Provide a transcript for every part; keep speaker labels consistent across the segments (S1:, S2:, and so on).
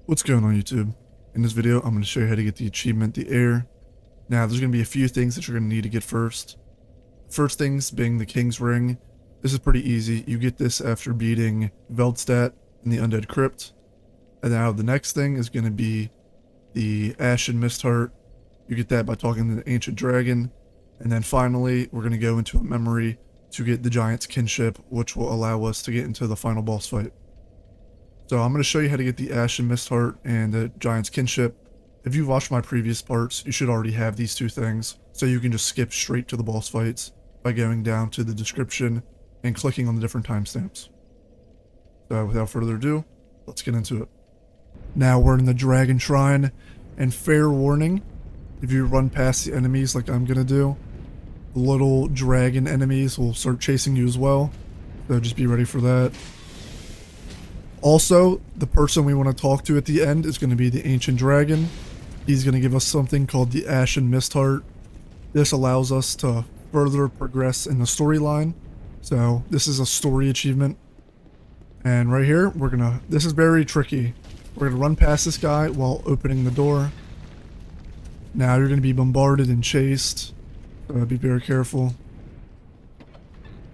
S1: What's going on YouTube? In this video, I'm going to show you how to get the achievement, the Heir. Now, there's going to be a few things that you're going to need to get first. First things being the King's Ring. This is pretty easy. You get this after beating Veldstadt in the Undead Crypt. And now the next thing is going to be the Ashen Mist Heart. You get that by talking to the Ancient Dragon. And then finally, we're going to go into a memory to get the Giant's Kinship, which will allow us to get into the final boss fight. So I'm going to show you how to get the Ashen Mist Heart and the Giant's Kinship. If you've watched my previous parts, you should already have these two things, so you can just skip straight to the boss fights by going down to the description and clicking on the different timestamps. So without further ado, let's get into it. Now we're in the Dragon Shrine, and fair warning, if you run past the enemies like I'm going to do, the little dragon enemies will start chasing you as well, so just be ready for that. Also, the person we want to talk to at the end is going to be the Ancient Dragon. He's going to give us something called the Ashen Mist Heart. This allows us to further progress in the storyline. So, this is a story achievement. And right here, this is very tricky. We're going to run past this guy while opening the door. Now, you're going to be bombarded and chased. So, be very careful.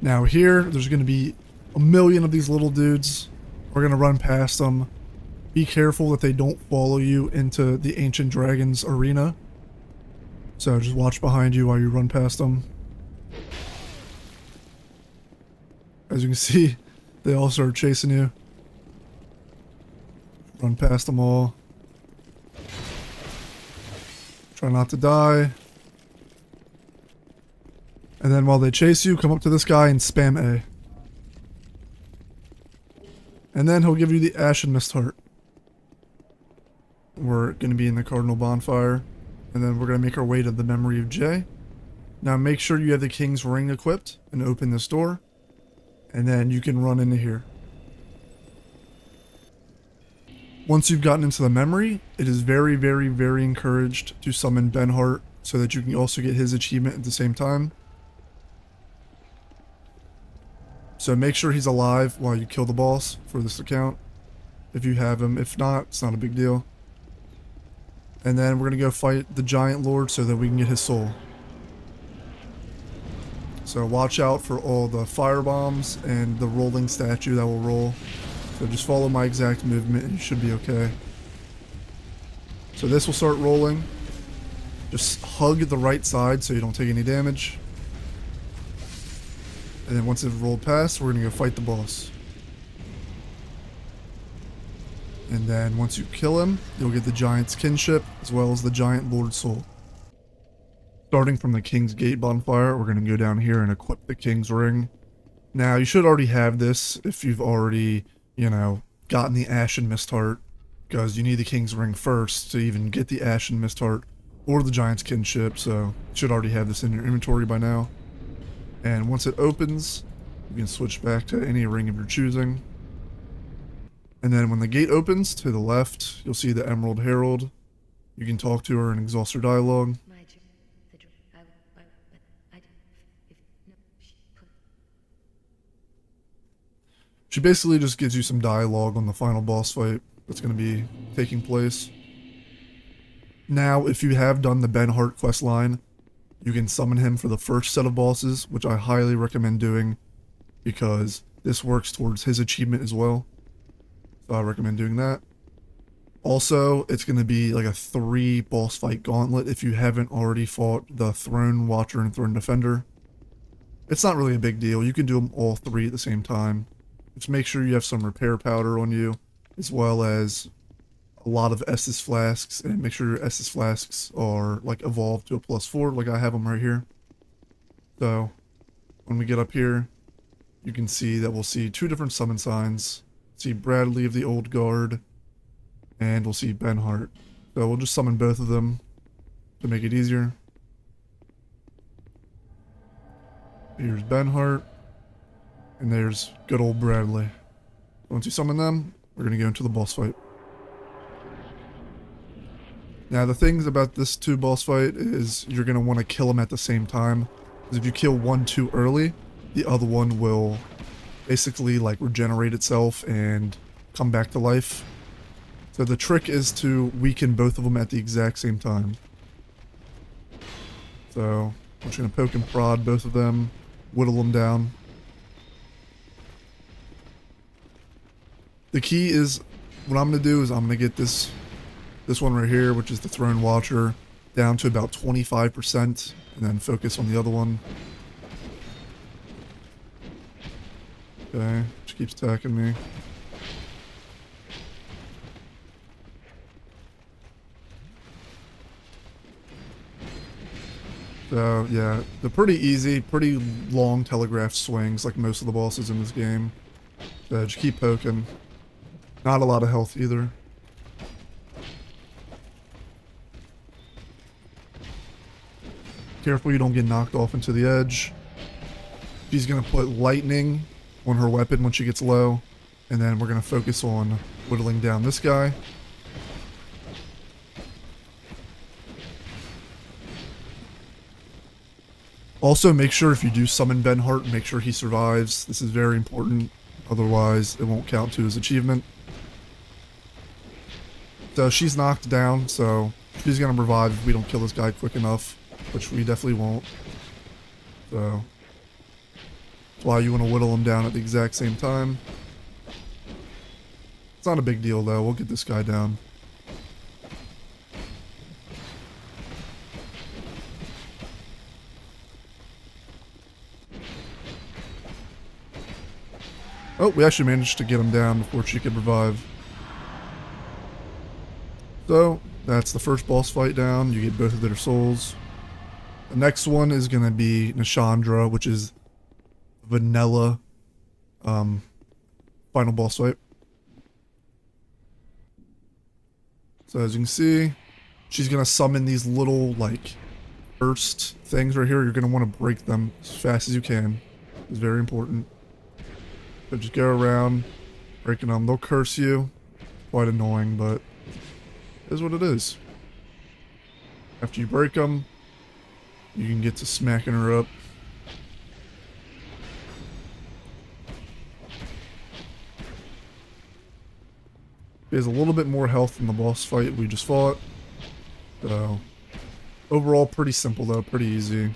S1: Now here, there's going to be a million of these little dudes. We're going to run past them. Be careful that they don't follow you into the Ancient Dragon's arena. So just watch behind you while you run past them. As you can see, they all start chasing you. Run past them all. Try not to die. And then while they chase you, come up to this guy and spam A. And then he'll give you the Ashen Mist Heart. We're going to be in the Cardinal Bonfire. And then we're going to make our way to the Memory of J. Now make sure you have the King's Ring equipped and open this door. And then you can run into here. Once you've gotten into the memory, it is very, very, very encouraged to summon Benhart so that you can also get his achievement at the same time. So make sure he's alive while you kill the boss for this account, if you have him. If not, it's not a big deal. And then we're going to go fight the Giant Lord so that we can get his soul. So watch out for all the fire bombs and the rolling statue that will roll. So just follow my exact movement and you should be okay. So this will start rolling. Just hug the right side so you don't take any damage. And then once it's rolled past, we're going to go fight the boss. And then once you kill him, you'll get the Giant's Kinship, as well as the Giant Lord's Soul. Starting from the King's Gate bonfire, we're going to go down here and equip the King's Ring. Now, you should already have this if you've already, gotten the Ashen Mist Heart, because you need the King's Ring first to even get the Ashen Mist Heart or the Giant's Kinship, so you should already have this in your inventory by now. And once it opens, you can switch back to any ring of your choosing. And then when the gate opens, to the left, you'll see the Emerald Herald. You can talk to her and exhaust her dialogue. She basically just gives you some dialogue on the final boss fight that's going to be taking place. Now, if you have done the Benhart questline, you can summon him for the first set of bosses, which I highly recommend doing because this works towards his achievement as well. So I recommend doing that. Also, it's going to be like a 3 boss fight gauntlet if you haven't already fought the Throne Watcher and Throne Defender. It's not really a big deal. You can do them all 3 at the same time. Just make sure you have some repair powder on you, as well as a lot of Estus flasks, and make sure your Estus flasks are like evolved to a +4 like I have them right here. So when we get up here, you can see that we'll see 2 different summon signs. See Bradley of the Old Guard, and we'll see Benhart. So we'll just summon both of them to make it easier. Here's Benhart, and there's good old Bradley. Once you summon them, we're going to go into the boss fight. Now the things about this 2 boss fight is you're going to want to kill them at the same time. Because if you kill one too early, the other one will basically like regenerate itself and come back to life. So the trick is to weaken both of them at the exact same time. So I'm just going to poke and prod both of them, whittle them down. The key is, what I'm going to do is I'm going to get this one right here, which is the Throne Watcher, down to about 25%, and then focus on the other one. Okay, she keeps attacking me. So, yeah, they're pretty easy, pretty long telegraphed swings, like most of the bosses in this game. So just keep poking. Not a lot of health either. Careful you don't get knocked off into the edge. She's going to put lightning on her weapon when she gets low. And then we're going to focus on whittling down this guy. Also, make sure if you do summon Benhart, make sure he survives. This is very important. Otherwise, it won't count to his achievement. So she's knocked down, so she's going to revive if we don't kill this guy quick enough, which we definitely won't. So that's why you want to whittle him down at the exact same time. It's not a big deal, though. We'll get this guy down. Oh, we actually managed to get him down before she could revive. So, that's the first boss fight down. You get both of their souls. The next one is going to be Nashandra, which is vanilla final boss fight. So as you can see, she's going to summon these little, like, burst things right here. You're going to want to break them as fast as you can. It's very important. So just go around, breaking them. They'll curse you. Quite annoying, but it is what it is. After you break them, you can get to smacking her up. She has a little bit more health than the boss fight we just fought. So, overall pretty simple though, pretty easy.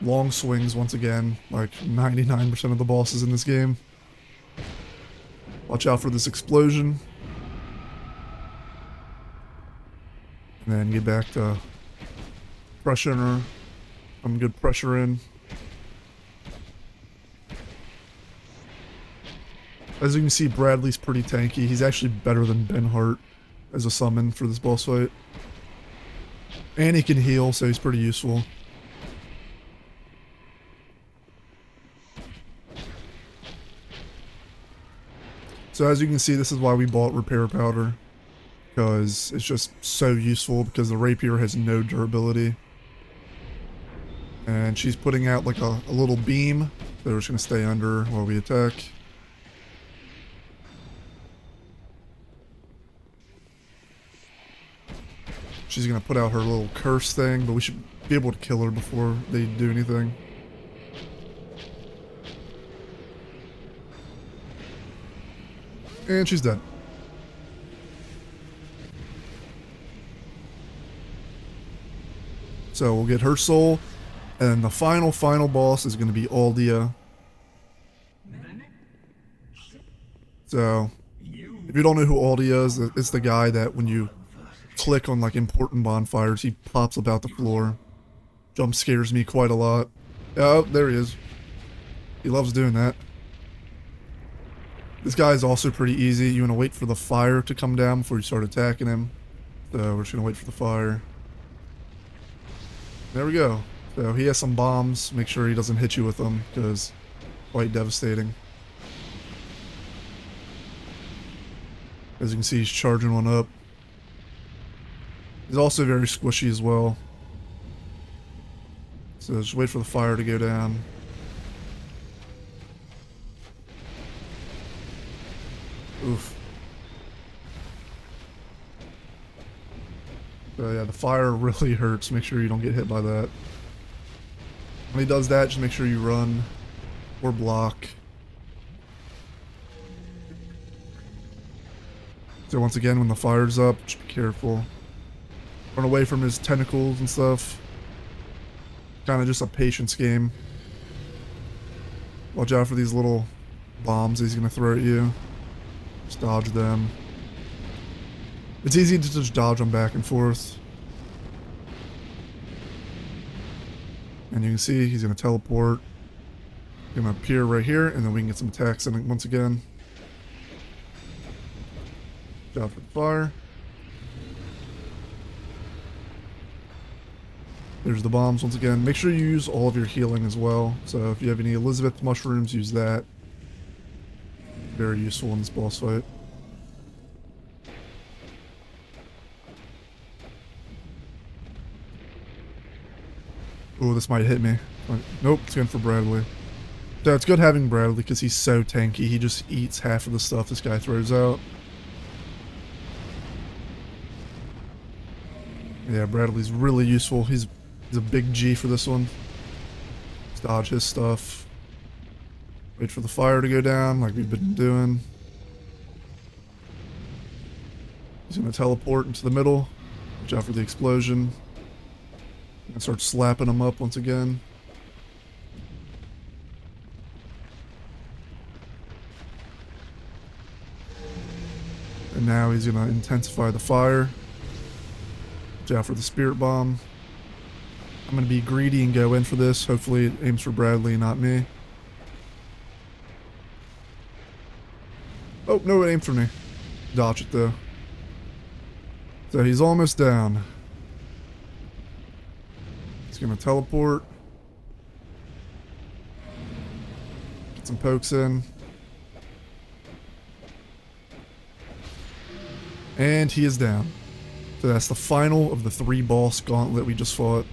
S1: Long swings once again, like 99% of the bosses in this game. Watch out for this explosion. And then get back to pressuring her. Some good pressure in. As you can see, Bradley's pretty tanky. He's actually better than Benhart as a summon for this boss fight. And he can heal, so he's pretty useful. So as you can see, this is why we bought Repair Powder. Because it's just so useful, because the rapier has no durability. And she's putting out like a little beam. So we're just going to stay under while we attack. She's going to put out her little curse thing, but we should be able to kill her before they do anything. And she's dead. So we'll get her soul. And then the final boss is going to be Aldia. So, if you don't know who Aldia is, it's the guy that when you click on like important bonfires, he pops about the floor. Jump scares me quite a lot. Oh, there he is. He loves doing that. This guy is also pretty easy. You want to wait for the fire to come down before you start attacking him. So we're just going to wait for the fire. There we go. So he has some bombs. Make sure he doesn't hit you with them, because quite devastating. As you can see, he's charging one up. He's also very squishy as well. So just wait for the fire to go down. Oof. So yeah, the fire really hurts. Make sure you don't get hit by that. When he does that, just make sure you run or block. So once again, when the fire's up, just be careful. Run away from his tentacles and stuff. Kind of just a patience game. Watch out for these little bombs he's going to throw at you. Just dodge them. It's easy to just dodge them back and forth. And you can see he's going to teleport. He's going to appear right here, and then we can get some attacks in once again. Watch out for the fire. There's the bombs once again. Make sure you use all of your healing as well. So if you have any Elizabeth mushrooms, use that. Very useful in this boss fight. Oh, this might hit me. Nope, it's going for Bradley. So it's good having Bradley because he's so tanky. He just eats half of the stuff this guy throws out. Yeah, Bradley's really useful. He's a big G for this one. Just dodge his stuff. Wait for the fire to go down like we've been doing. He's going to teleport into the middle. Watch out for the explosion. And start slapping him up once again. And now he's going to intensify the fire. Watch out for the spirit bomb. I'm going to be greedy and go in for this. Hopefully it aims for Bradley, not me. Oh, no, it aimed for me. Dodge it, though. So he's almost down. He's going to teleport. Get some pokes in. And he is down. So that's the final of the 3 boss gauntlet we just fought.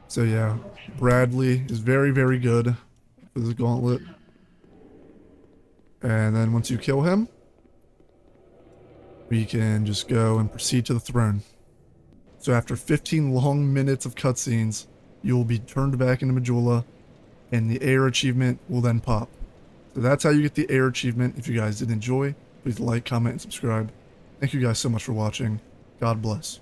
S1: So yeah, Bradley is very, very good for this gauntlet. And then once you kill him, we can just go and proceed to the throne. So after 15 long minutes of cutscenes, you will be turned back into Majula, and the Heir achievement will then pop. So that's how you get the Heir achievement. If you guys did enjoy, please like, comment, and subscribe. Thank you guys so much for watching. God bless.